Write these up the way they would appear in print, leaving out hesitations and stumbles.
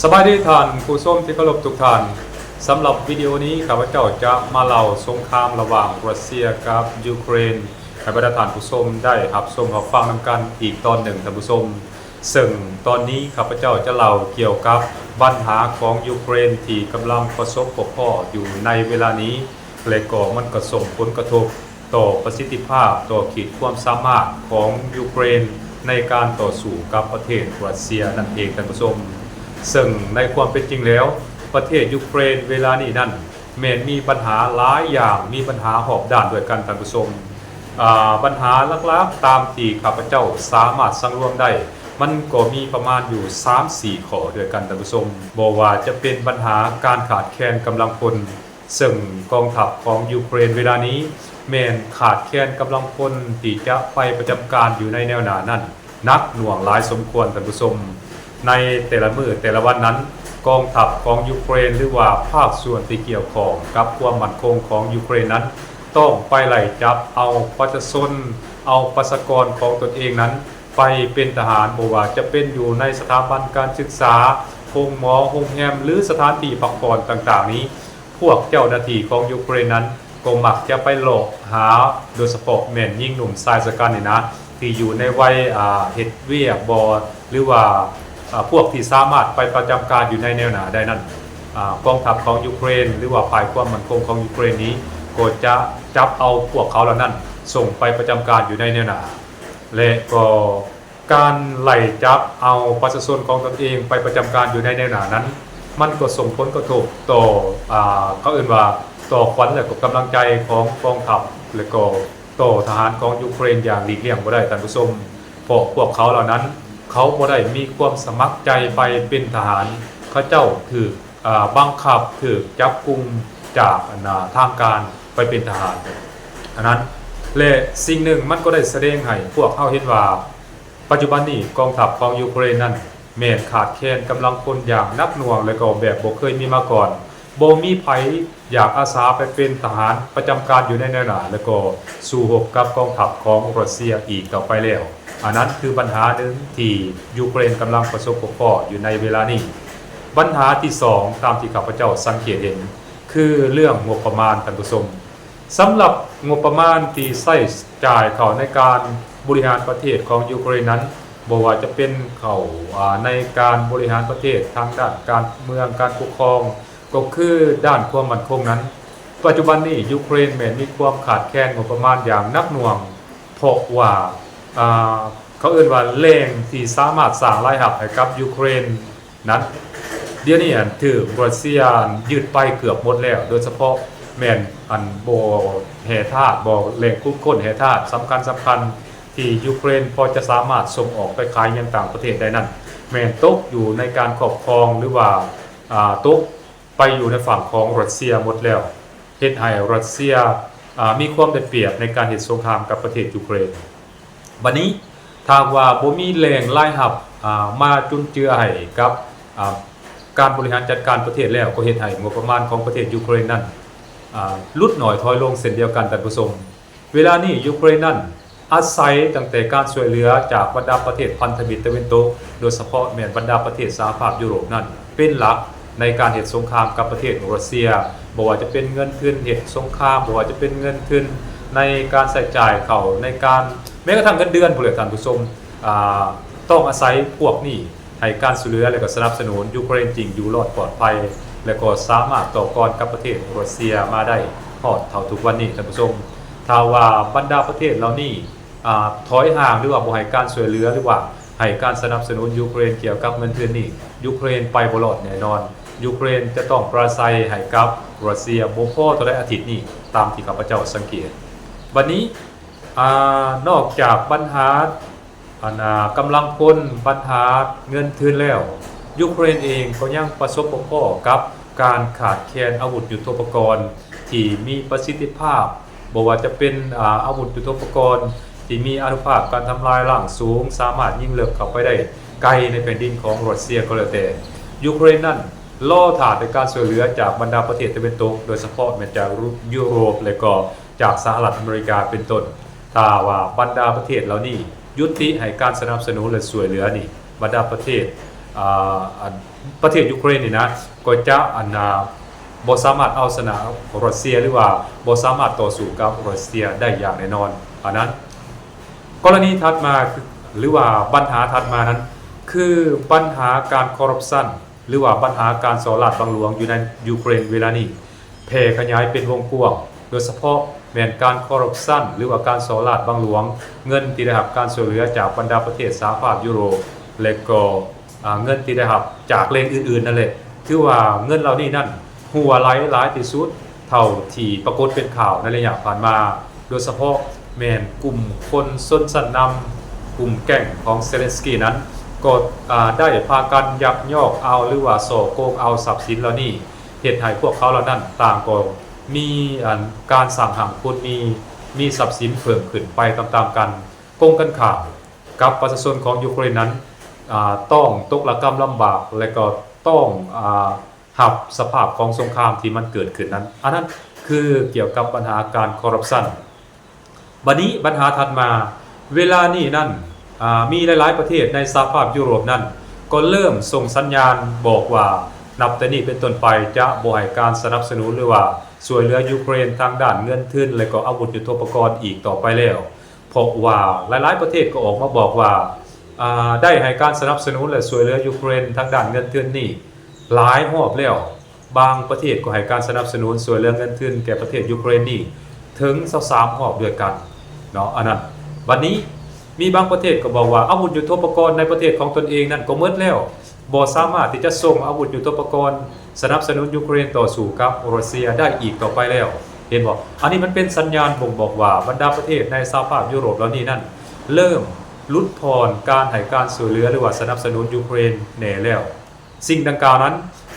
สบายดีท่านผู้ชมที่เคารพทุกท่านสำหรับวิดีโอนี้ข้าพเจ้าจะมาเล่าสงครามระหว่างรัสเซียกับยูเครนให้บรรดาท่านผู้ชมได้รับชมรับฟังนำกันอีกตอนหนึ่งท่านผู้ชมซึ่งตอนนี้ข้าพเจ้าจะเล่าเกี่ยวกับปัญหาของยูเครนที่กำลังประสบพบพ่ออยู่ในเวลานี้และก็มันก็ส่งผลกระทบต่อประสิทธิภาพต่อขีดความสามารถของยูเครนในการต่อสู้กับประเทศรัสเซียนั่นเองท่านผู้ชมซึ่งในความเป็นจริงแล้วประเทศยูเครนเวลานี้นั่นแม้มีปัญหาหลายอย่างมีปัญหาหอบด้านด้วยกันท่านผู้ชมปัญหาลักๆตามที่ข้าพเจ้าสามารถสังรวมได้มันก็มีประมาณอยู่ 3-4 ข้อด้วยกันท่านผู้ชมบอกว่าจะเป็นปัญหาการขาดแคลนกำลังพลซึ่งกองทัพของยูเครนเวลานี้แม้นขาดแคลนกำลังพลที่จะไปประจำการอยู่ในแนวหน้านั้นนักหน่วงหลายสมควรท่านผู้ชมในแต่ละมื้อแต่ละวันนั้นกองทัพของยูเครนหรือว่าภาคส่วนที่เกี่ยวข้องกับความมั่นคงของยูเครนนั้นต้องไปไล่จับเอาประชาชนเอาประชากรของตนเองนั้นไปเป็นทหารบ่ว่าจะเป็นอยู่ในสถาบันการศึกษาโรงหมอโรงแรมหรือสถานที่พักผ่อนต่างๆนี้พวกเจ้าหน้าที่ของยูเครนนั้นก็มักจะไปหลอกหาโดยเฉพาะแม่นยิ่งหนุ่มชายชะกันนี่นะที่อยู่ในวัยเฮ็ดเวียกบ่หรือว่าพวกที่สามารถไปประจำการอยู่ในแนวหน้าได้นั้นกองทัพของยูเครนหรือว่าฝ่ายความมั่นคงของยูเครนนี้ก็จะจับเอาพวกเขาเหล่านั้นส่งไปประจำการอยู่ในแนวหน้าและก็การไล่จับเอาประชาชนของตนเองไปประจำการอยู่ในแนวหน้านั้นมันก็ส่งผลกระทบต่อเขาเอ่ยว่าต่อขวัญและก็กำลังใจของกองทัพและก็ต่อทหารของยูเครนอย่างหลีกเลี่ยงบ่ได้ท่านผู้ชมเพราะพวกเขาเหล่านั้นเขาบ่ได้มีความสมัครใจไปเป็นทหารเขาเจ้าถูกบังคับถูกจับกุมจากทางการไปเป็นทหารอันนั้นและสิ่งหนึ่งมันก็ได้แสดงให้พวกเขาเห็นว่าปัจจุบันนี้กองทัพของยูเครนนั้นแม้นขาดแคลนกำลังพลอย่างหนักหน่วงและก็แบบบ่เคยมีมาก่อนบ่มีไผอยากอาสาไปเป็นทหารประจำการอยู่ในแนวหน้าและก็สู้รบกับกองทัพของรัสเซียอีกต่อไปแล้วอันนั้นคือปัญหาหนึ่งที่ยูเครนกำลังประสบพบพ่ออยู่ในเวลานี้ปัญหาที่2ตามที่ข้าพเจ้าสังเกตเห็นคือเรื่องงบประมาณท่านผู้ชมสำหรับงบประมาณที่ใช้จ่ายเข้าในการบริหารประเทศของยูเครนนั้นบ่ว่าจะเป็นเข้าในการบริหารประเทศทางด้านการเมืองการปกครองก็คือด้านความมั่นคงนั้นปัจจุบันนี้ยูเครนแม้มีความขาดแคลนงบประมาณอย่างหนักหน่วงเพราะว่าเขาเอ่ยว่าแรงที่สามารถสร้างรายรับให้กับยูเครนนั้นเดี๋ยวนี้ถือรัสเซียยึดไปเกือบหมดแล้วโดยเฉพาะแม่นบ่แห่ธาตุบ่แหล่งคุ้มค้นแห่ธาตุสำคัญที่ยูเครนพอจะสามารถส่งออกไปขายยังต่างประเทศได้นั้นแม่นตกอยู่ในการครอบครองหรือว่าตกไปอยู่ในฝั่งของรัสเซียหมดแล้วเฮ็ดให้รัสเซียมีความได้เปรียบในการเฮ็ดสงครามกับประเทศยูเครนบัดนี้ถ้าว่าบ่มีแรงรายรับมาจุนเจือให้กับการบริหารจัดการประเทศแล้วก็เฮ็ดให้งบประมาณของประเทศยูเครนนั้นลดน้อยถอยลงเช่นเดียวกันท่านผู้ชมเวลานี้ยูเครนนั้นอาศัยตั้งแต่การช่วยเหลือจากบรรดาประเทศพันธมิตรตะวันตกโดยเฉพาะแม่นบรรดาประเทศสหภาพยุโรปนั้นเป็นหลักในการเฮ็ดสงครามกับประเทศรัสเซียบ่ว่าจะเป็นเงินทุนเฮ็ดสงครามบ่ว่าจะเป็นเงินทุนในการใช้จ่ายเข้าในการแม้กระทั่งเงินเดือนผู้ท่านผู้ชมต้องอาศัยพวกนี้ให้การช่วยเหลือและก็สนับสนุนยูเครนจริงอยู่รอดปลอดภัยและก็สามารถต่อกรกับประเทศรัสเซียมาได้ฮอดเท่าทุกวันนี้ท่านผู้ชมถ้าว่าบรรดาประเทศเหล่านี้ถอยห่างหรือว่าบ่ให้การช่วยเหลือหรือว่าให้การสนับสนุนยูเครนเกี่ยวกับเงินทุนนี้ยูเครนไปบ่รอดแน่นอนยูเครนจะต้องปราศัยให้กับรัสเซียบ่พอต่อได้อาทิตย์นี้ตามที่ข้าพเจ้าสังเกตวันนี้นอกจากปัญหากำลังพลปัญหาเงินทุนแล้วยูเครนเองก็ยังประสบพบพ่อกับการขาดแคลนอาวุธยุทโธปกรณ์ที่มีประสิทธิภาพบ่ว่าจะเป็นอาวุธยุทโธปกรณ์ที่มีอานุภาพการทำลายล้างสูงสามารถยิงเลิกเข้าไปได้ไกลในแผ่นดินของรัสเซียก็แล้วแต่ยูเครนนั้นล่อถาดในการช่วยเหลือจากบรรดาประเทศตะวันตกโดยเฉพาะมาจากยุโรปและก็จากสหรัฐอเมริกาเป็นต้นถ้าว่าบรรดาประเทศเหล่านี้ยุติให้การสนับสนุนและช่วยเหลือนี่บรรดาประเทศ อันประเทศยูเครนนี่นะก็จะบ่สามารถเอาชนะรัสเซียหรือว่าบ่สามารถต่อสู้กับรัสเซียได้อย่างแน่นอนอันนั้นกรณีถัดมาหรือว่าปัญหาถัดมานั้นคือปัญหาการคอร์รัปชันหรือว่าปัญหาการส่อราดบังหลวงอยู่ในยูเครนเวลานี้แผ่ขยายเป็นวงกว้างโดยเฉพาะแม้นการคอร์รัปชันหรือว่าการส่อราดบังหลวงเงินที่ได้รับการช่วยเหลือจากบรรดาประเทศสหภาพยุโรปและก็เงินที่ได้รับจากแหล่งอื่นๆนั่นแหละคือว่าเงินเหล่านี้นั่นหัวไหลหลายที่สุดเท่าที่ปรากฏเป็นข่าวในระยะผ่านมาโดยเฉพาะแม้นกลุ่มคนชนชั้นนำกลุ่มแก๊งของเซเลนสกี้นั้นก็ได้พากันยักยอกเอาหรือว่าส่อโกงเอาทรัพย์สินเหล่านี้เหตุให้พวกเขาเหล่านั้นต่างก็มีการสั่งห้ามคนมีทรัพย์สินเพิ่มขึ้นไปตามๆกันกงกันข่าวกับประชาชนของยูเครนนั้นต้องตกระกำลำบากและก็ต้องหับสภาพของสงครามที่มันเกิดขึ้นนั้นอันนั้นคือเกี่ยวกับปัญหาการคอร์รัปชันบัดนี้ปัญหาถัดมาเวลานี้นั่นมีหลายๆประเทศในสหภาพยุโรปนั้นก็เริ่มส่งสัญญาณบอกว่านับแต่นี้เป็นต้นไปจะบ่ให้การสนับสนุนหรือว่าช่วยเหลือยูเครนทางด้านเงินทุนและก็อาวุธยุทโธปกรณ์อีกต่อไปแล้วเพราะว่าหลายๆประเทศก็ออกมาบอกว่าได้ให้การสนับสนุนและช่วยเหลือยูเครนทางด้านเงินทุนนี่หลายรอบแล้วบางประเทศก็ให้การสนับสนุนช่วยเหลือเงินทุนแก่ประเทศยูเครนนี่ถึง23รอบด้วยกันเนาะอันนั้นวันนี้มีบางประเทศก็บอกว่าอาวุธยุทโธปกรณ์ในประเทศของตนเองนั่นก็หมดแล้วบ่สามารถที่จะส่งอาวุธยุทโธปกรณ์สนับสนุนยูเครนต่อสู้กับรัสเซียได้อีกต่อไปแล้วเห็นบ่อันนี้มันเป็นสัญญาณบ่งบอกว่าบรรดาประเทศในสหภาพยุโรปเหล่านี้นั่นเริ่มลดทอนการให้การช่วยเหลือหรือว่าสนับสนุนยูเครนแน่แล้วสิ่งดังกล่าวนั้น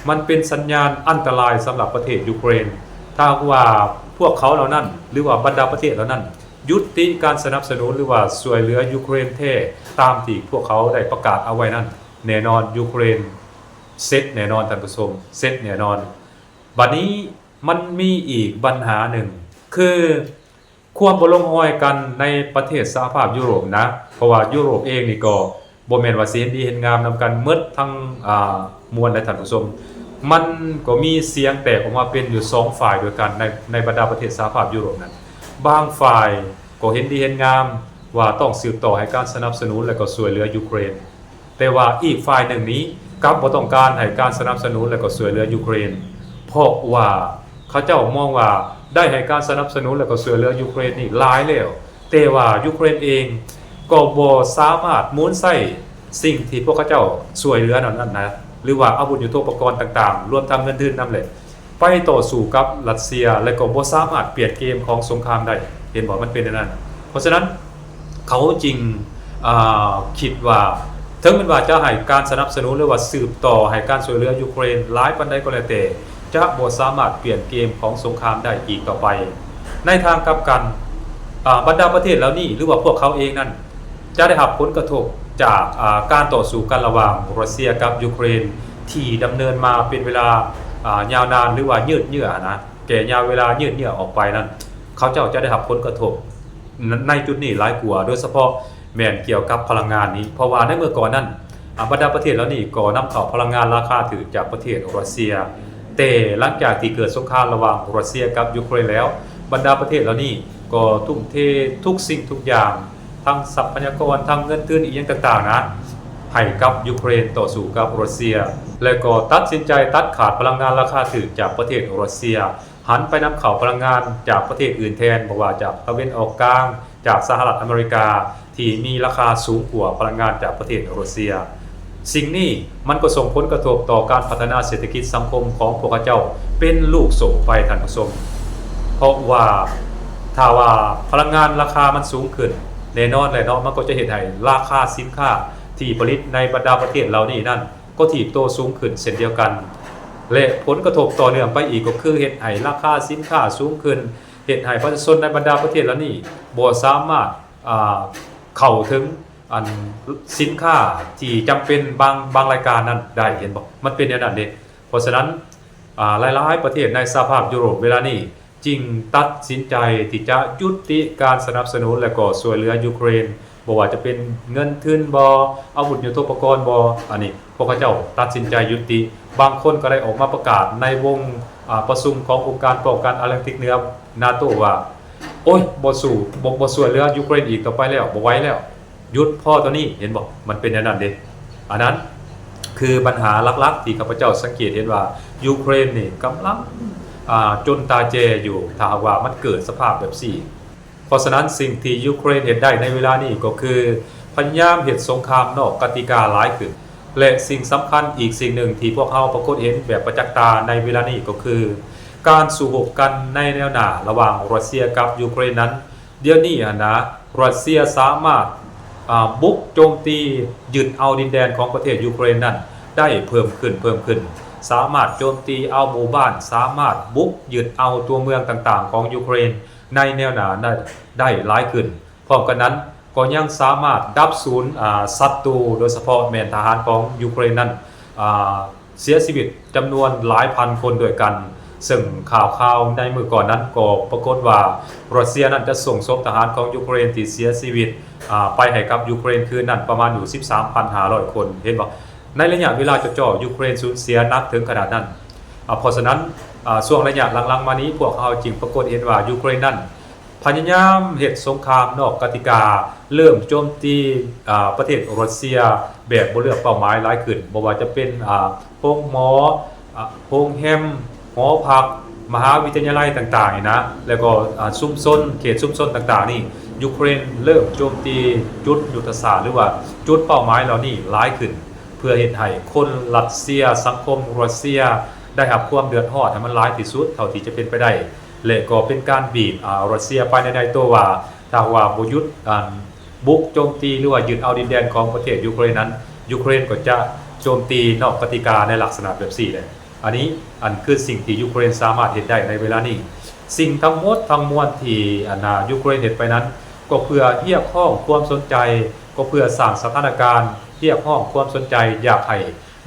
มันเป็นสัญญาณอันตรายสำหรับประเทศยูเครนถ้าว่าพวกเขาเหล่านั้นหรือว่าบรรดาประเทศเหล่านั้นยุติการสนับสนุนหรือว่าช่วยเหลือยูเครนแท้ตามที่พวกเขาได้ประกาศเอาไว้นั้นแน่นอนยูเครนเซตแน่นอนท่านผู้ชมเซตแน่นอนบัดนี้มันมีอีกปัญหาหนึ่งคือความบ่ลงรอยกันในประเทศสหภาพยุโรปนะเพราะว่ายุโรปเองนี่ก็บ่แม่นว่าสิเห็นดีเห็นงามนำกันหมดทั้งมวลและท่านผู้ชมมันก็มีเสียงแตกออกมาเป็นอยู่2ฝ่ายด้วยกันในบรรดาประเทศสหภาพยุโรปนั้นบางฝ่ายก็เห็นดีเห็นงามว่าต้องสืบต่อให้การสนับสนุนและก็ช่วยเหลือยูเครนแต่ว่าอีกฝ่ายหนึ่งนี้กลับบ่ต้องการให้การสนับสนุนและก็ช่วยเหลือยูเครนเพราะว่าเขาเจ้ามองว่าได้ให้การสนับสนุนและก็ช่วยเหลือยูเครนนี่หลายแล้วแต่ว่ายูเครนเองก็บ่สามารถหมุนใช้สิ่งที่พวกเขาเจ้าช่วยเหลือนั้นนะหรือว่าอาวุธยุทโธปกรณ์ต่างๆรวมทั้งเงินทุนนำเลยไปต่อสู้กับรัสเซียและก็บ่สามารถเปลี่ยนเกมของสงครามได้เห็นบ่มันเป็นอย่างนั้นเพราะฉะนั้นเขาจริงคิดว่าถึงแม้ว่าจะให้การสนับสนุนหรือว่าสืบต่อให้การช่วยเหลือยูเครนหลายปานใดก็แล้วแต่จะบ่สามารถเปลี่ยนเกมของสงครามได้อีกต่อไปในทางกลับกันบรรดาประเทศเหล่านี้หรือว่าพวกเขาเองนั้นจะได้รับผลกระทบจากการต่อสู้กันระหว่างรัสเซียกับยูเครนที่ดำเนินมาเป็นเวลายาวนานหรือว่ายืดเยื้อนะแก่ยาวเวลายืดเยื้อออกไปนั้นเขาเจ้าจะได้รับผลกระทบในจุดนี้หลายกว่าโดยเฉพาะแม่นเกี่ยวกับพลังงานนี้เพราะว่าในเมื่อก่อนนั้นบรรดาประเทศเหล่านี้ก็นำเข้าพลังงานราคาถูกจากประเทศรัสเซียแต่หลังจากที่เกิดสงครามระหว่างรัสเซียกับยูเครนแล้วบรรดาประเทศเหล่านี้ก็ทุ่มเททุกสิ่งทุกอย่างทั้งทรัพยากรทั้งเงินทุนอีกอย่างต่างๆนะให้กับยูเครนต่อสู้กับรัสเซียและก็ตัดสินใจตัดขาดพลังงานราคาถูกจากประเทศรัสเซียหันไปนำเข้าพลังงานจากประเทศอื่นแทนบ่ว่าจากตะวันออกกลางจากสหรัฐอเมริกาที่มีราคาสูงกว่าพลังงานจากประเทศรัสเซียสิ่งนี้มันก็ส่งผลกระทบต่อการพัฒนาเศรษฐกิจสังคมของพวกเขาเจ้าเป็นลูกโซ่ไปท่านผู้ชมเพราะว่าถ้าว่าพลังงานราคามันสูงขึ้นแน่นอนเลยเนาะมันก็จะเฮ็ดให้ราคาสินค้าที่ผลิตในบรรดาประเทศเหล่านี้นั่นก็ถีบโตสูงขึ้นเช่นเดียวกันและผลกระทบต่อเนื่องไปอีกก็คือเฮ็ดให้ราคาสินค้าสูงขึ้นเฮ็ดให้ประชาชนในบรรดาประเทศเหล่านี้บ่สามารถเข้าถึงสินค้าที่จำเป็นบางรายการนั้นได้เห็นบ่มันเป็นอย่างนั้นเด้เพราะฉะนั้นหลายๆประเทศในสหภาพยุโรปเวลานี้จึงตัดสินใจที่จะยุติการสนับสนุนและก็ช่วยเหลือยูเครน บ่ว่าจะเป็นเงินทุนบ่อาวุธยุทโธปกรณ์บ่อันนี้พวกเขาเจ้าตัดสินใจยุติบางคนก็ได้ออกมาประกาศในวงประชุมขององค์การป้องกันแอตแลนติกเหนือ NATO ว่าโอ้ยบ่สู้บ่ช่วยเหลือยูเครนอีกต่อไปแล้วบ่ไหวแล้วหยุดพ่อตัวนี้เห็นบ่มันเป็นอย่างนั้นเด้อันนั้นคือปัญหาหลักๆที่ข้าพเจ้าสังเกตเห็นว่ายูเครนนี่กำลังจนตาเจอยู่ถ้าหากว่ามันเกิดสภาพแบบนี้เพราะฉะนั้นสิ่งที่ยูเครนเห็นได้ในเวลานี้ก็คือพยายามเฮ็ดสงครามนอกกติกาหลายขึ้นและสิ่งสำคัญอีกสิ่งหนึ่งที่พวกเขาปรากฏเห็นแบบประจักษ์ตาในเวลานี้ก็คือการสู้รบกันในแนวหน้าระหว่างรัสเซียกับยูเครนนั้นเดี๋ยวนี้นะรัสเซียสามารถบุกโจมตียึดเอาดินแดนของประเทศยูเครนนั้นได้เพิ่มขึ้นสามารถโจมตีเอาหมู่บ้านสามารถบุกยึดเอาตัวเมืองต่างๆของยูเครนในแนวหน้าได้หลายขึ้นพร้อมกันนั้นก็ยังสามารถดับศูนย์ศัตรูโดยเฉพาะแม่นทหารของยูเครนนั้นเสียชีวิตจำนวนหลายพันคนด้วยกันซึ่งข่าวในมือก่อนนั้นก็ปรากฏว่ารัสเซียนั้นจะส่งศพทหารของยูเครนที่เสียชีวิตไปให้กับยูเครนคืนนั้นประมาณอยู่ 13,500 คนเห็นบ่ในระยะเวลาจ่อๆยูเครนสูญเสียนักถึงขนาดนั้นเพราะฉะนั้นช่วงระยะหลังๆมานี้พวกเขาจริงปรากฏเห็นว่ายูเครนนั้นพยายามเฮ็ดสงครามนอกกติกาเริ่มโจมตีประเทศรัสเซียแบบบ่เลือกเป้าหมายหลายขึ้นบ่ว่าจะเป็นโรงหมอโรงแฮมหอพักมหาวิทยาลัยต่างๆนะแล้วก็ชุมชนเขตชุมชนต่างๆนี่ยูเครนเริ่มโจมตีจุดยุทธศาสตร์หรือว่าจุดเป้าหมายเหล่านี้หลายขึ้นเพื่อเฮ็ดให้คนรัสเซียสังคมรัสเซียได้รับความเดือดร้อนให้มันหลายที่สุดเท่าที่จะเป็นไปได้และก็เป็นการบีบรัสเซียไปในตัวว่าถ้าว่าบ่หยุดบุกโจมตีหรือว่ายึดเอาดินแดนของประเทศยูเครนนั้นยูเครนก็จะโจมตีนอกกติกาในลักษณะแบบนี้แหละอันนี้คือสิ่งที่ยูเครนสามารถเฮ็ดได้ในเวลานี้สิ่งทั้งหมดทั้งมวลที่ยูเครนเฮ็ดไปนั้นก็เพื่อเรียกร้องความสนใจก็เพื่อสร้างสถานการณ์เรียกร้องความสนใจอยากให้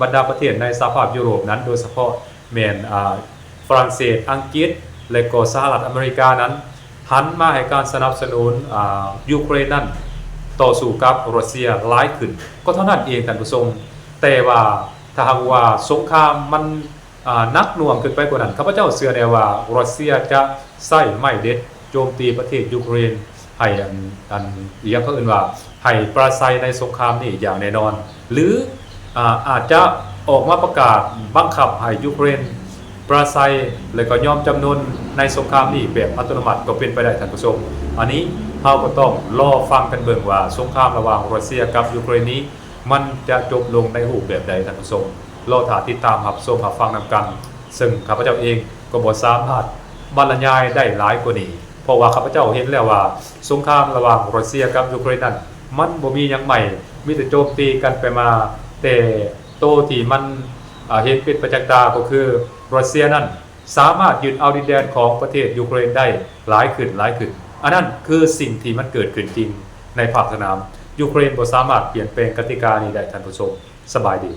บรรดาประเทศในสหภาพยุโรปนั้นโดยเฉพาะแม่นฝรั่งเศสอังกฤษและก็สหรัฐอเมริกานั้นหันมาให้การสนับสนุนยูเครนนั้นต่อสู้กับรัสเซียหลายขึ้นก็เท่านั้นเองท่านผู้ชมแต่ว่าถ้าหากว่าสงครามมันนักหน่วงขึ้นไปกว่านั้นข้าพเจ้าเชื่อแน่ว่ารัสเซียจะใช้ไม้เด็ดโจมตีประเทศยูเครนให้อย่างเขาเอื่นว่าให้ปราศัยในสงครามนี้อย่างแน่นอนหรืออาจจะออกมาประกาศบังคับให้ยูเครนปราศัยและก็ยอมจำนนในสงครามนี้แบบอัตโนมัติก็เป็นไปได้ท่านผู้ชมอันนี้เราก็ต้องรอฟังกันเบิ่งว่าสงครามระหว่างรัสเซียกับยูเครนนี้มันจะจบลงในรูปแบบใดท่านผู้ชมรอติดตามรับชมรับฟังนำกันซึ่งข้าพเจ้าเองก็บ่สามารถบรรยายได้หลายกว่านี้เพราะว่าข้าพเจ้าเห็นแล้วว่าสงครามระหว่างรัสเซียกับยูเครนนั้นมันบ่มีหยังใหม่มีแต่โจมตีกันไปมาแต่โตที่มันเห็นเป็นประจักษ์ตาก็คือรัสเซียนั้นสามารถยึดเอาดินแดนของประเทศยูเครนได้หลายขึ้นอันนั้นคือสิ่งที่มันเกิดขึ้นจริงในภาคสนามยูเครนบ่สามารถเปลี่ยนแปลงกติกานี้ได้ท่านผู้ชมสบายดี